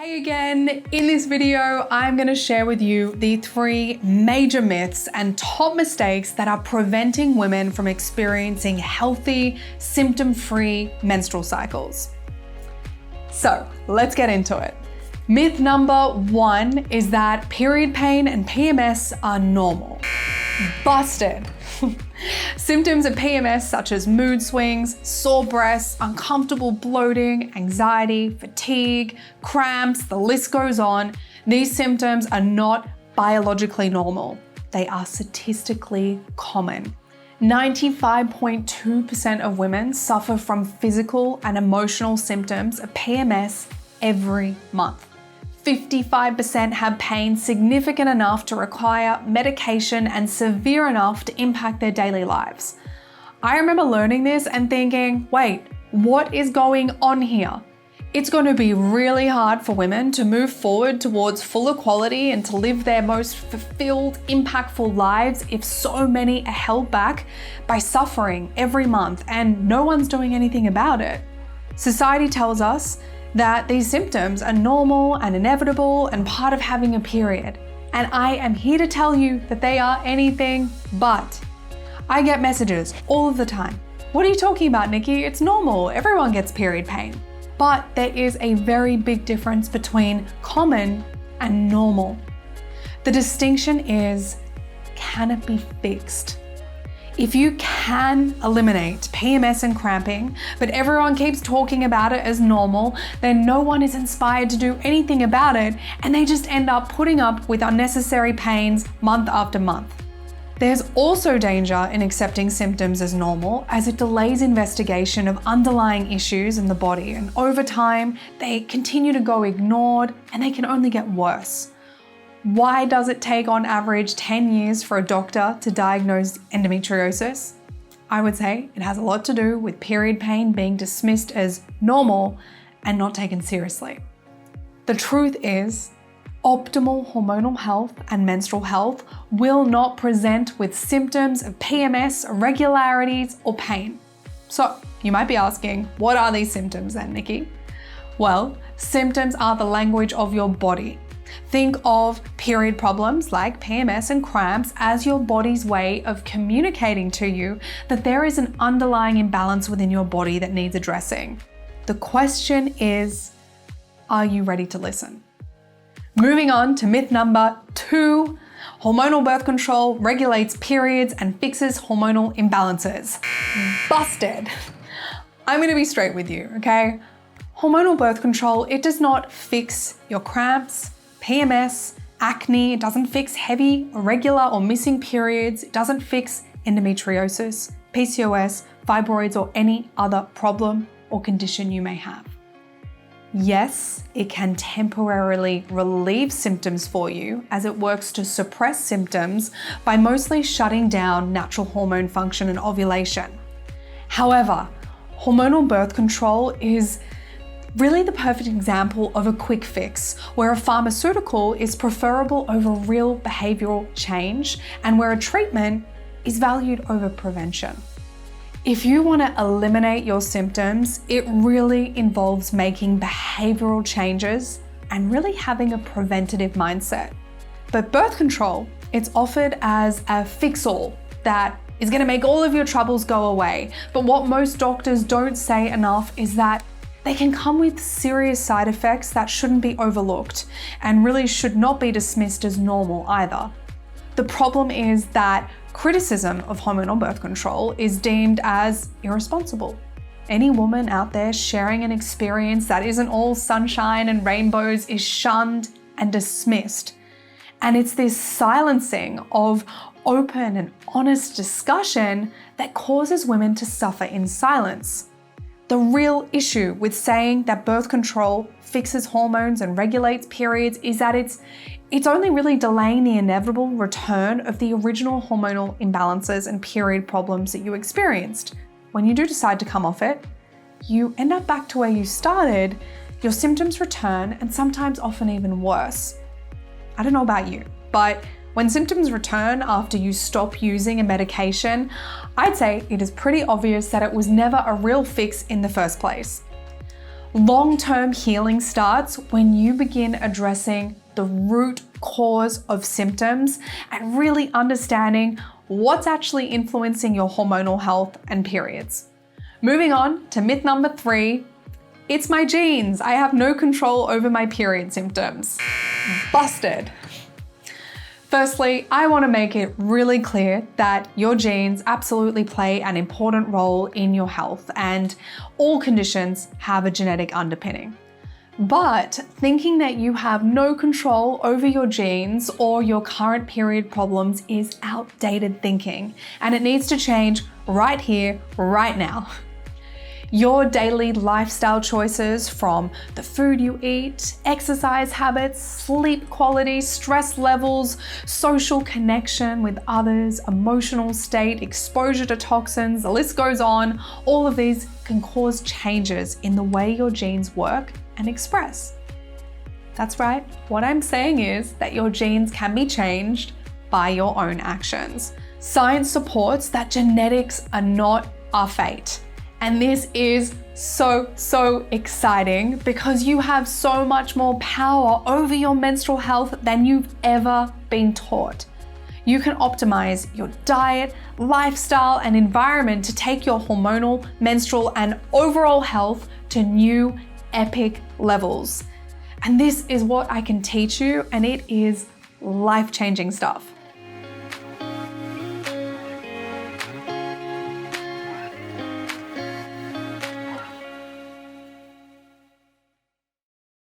Hey again, in this video, I'm gonna share with you the 3 major myths and top mistakes that are preventing women from experiencing healthy, symptom-free menstrual cycles. So let's get into it. Myth number 1 is that period pain and PMS are normal. Busted. Symptoms of PMS such as mood swings, sore breasts, uncomfortable bloating, anxiety, fatigue, cramps, the list goes on. These symptoms are not biologically normal. They are statistically common. 95.2% of women suffer from physical and emotional symptoms of PMS every month. 55% have pain significant enough to require medication and severe enough to impact their daily lives. I remember learning this and thinking, wait, what is going on here? It's going to be really hard for women to move forward towards full equality and to live their most fulfilled, impactful lives if so many are held back by suffering every month and no one's doing anything about it. Society tells us that these symptoms are normal and inevitable and part of having a period. And I am here to tell you that they are anything but. I get messages all of the time. What are you talking about, Nikki? It's normal. Everyone gets period pain. But there is a very big difference between common and normal. The distinction is, can it be fixed? If you can eliminate PMS and cramping, but everyone keeps talking about it as normal, then no one is inspired to do anything about it, and they just end up putting up with unnecessary pains month after month. There's also danger in accepting symptoms as normal, as it delays investigation of underlying issues in the body, and over time, they continue to go ignored and they can only get worse. Why does it take on average 10 years for a doctor to diagnose endometriosis? I would say it has a lot to do with period pain being dismissed as normal and not taken seriously. The truth is, optimal hormonal health and menstrual health will not present with symptoms of PMS, irregularities, or pain. So you might be asking, what are these symptoms then, Nikki? Well, symptoms are the language of your body. Think of period problems like PMS and cramps as your body's way of communicating to you that there is an underlying imbalance within your body that needs addressing. The question is, are you ready to listen? Moving on to myth number 2, hormonal birth control regulates periods and fixes hormonal imbalances. Busted. I'm gonna be straight with you, okay? Hormonal birth control, it does not fix your cramps, PMS, acne, it doesn't fix heavy, irregular, or missing periods, it doesn't fix endometriosis, PCOS, fibroids, or any other problem or condition you may have. Yes, it can temporarily relieve symptoms for you as it works to suppress symptoms by mostly shutting down natural hormone function and ovulation. However, hormonal birth control is really the perfect example of a quick fix, where a pharmaceutical is preferable over real behavioral change and where a treatment is valued over prevention. If you want to eliminate your symptoms, it really involves making behavioral changes and really having a preventative mindset. But birth control, it's offered as a fix-all that is going to make all of your troubles go away. But what most doctors don't say enough is that they can come with serious side effects that shouldn't be overlooked and really should not be dismissed as normal either. The problem is that criticism of hormonal birth control is deemed as irresponsible. Any woman out there sharing an experience that isn't all sunshine and rainbows is shunned and dismissed. And it's this silencing of open and honest discussion that causes women to suffer in silence. The real issue with saying that birth control fixes hormones and regulates periods is that it's only really delaying the inevitable return of the original hormonal imbalances and period problems that you experienced. When you do decide to come off it, you end up back to where you started, your symptoms return, and sometimes often even worse. I don't know about you, but when symptoms return after you stop using a medication, I'd say it is pretty obvious that it was never a real fix in the first place. Long-term healing starts when you begin addressing the root cause of symptoms and really understanding what's actually influencing your hormonal health and periods. Moving on to myth number 3, it's my genes. I have no control over my period symptoms. Busted. Firstly, I want to make it really clear that your genes absolutely play an important role in your health, and all conditions have a genetic underpinning. But thinking that you have no control over your genes or your current period problems is outdated thinking, and it needs to change right here, right now. Your daily lifestyle choices, from the food you eat, exercise habits, sleep quality, stress levels, social connection with others, emotional state, exposure to toxins, the list goes on. All of these can cause changes in the way your genes work and express. That's right, what I'm saying is that your genes can be changed by your own actions. Science supports that genetics are not our fate. And this is so exciting because you have so much more power over your menstrual health than you've ever been taught. You can optimize your diet, lifestyle, and environment to take your hormonal, menstrual, and overall health to new epic levels. And this is what I can teach you, and it is life-changing stuff.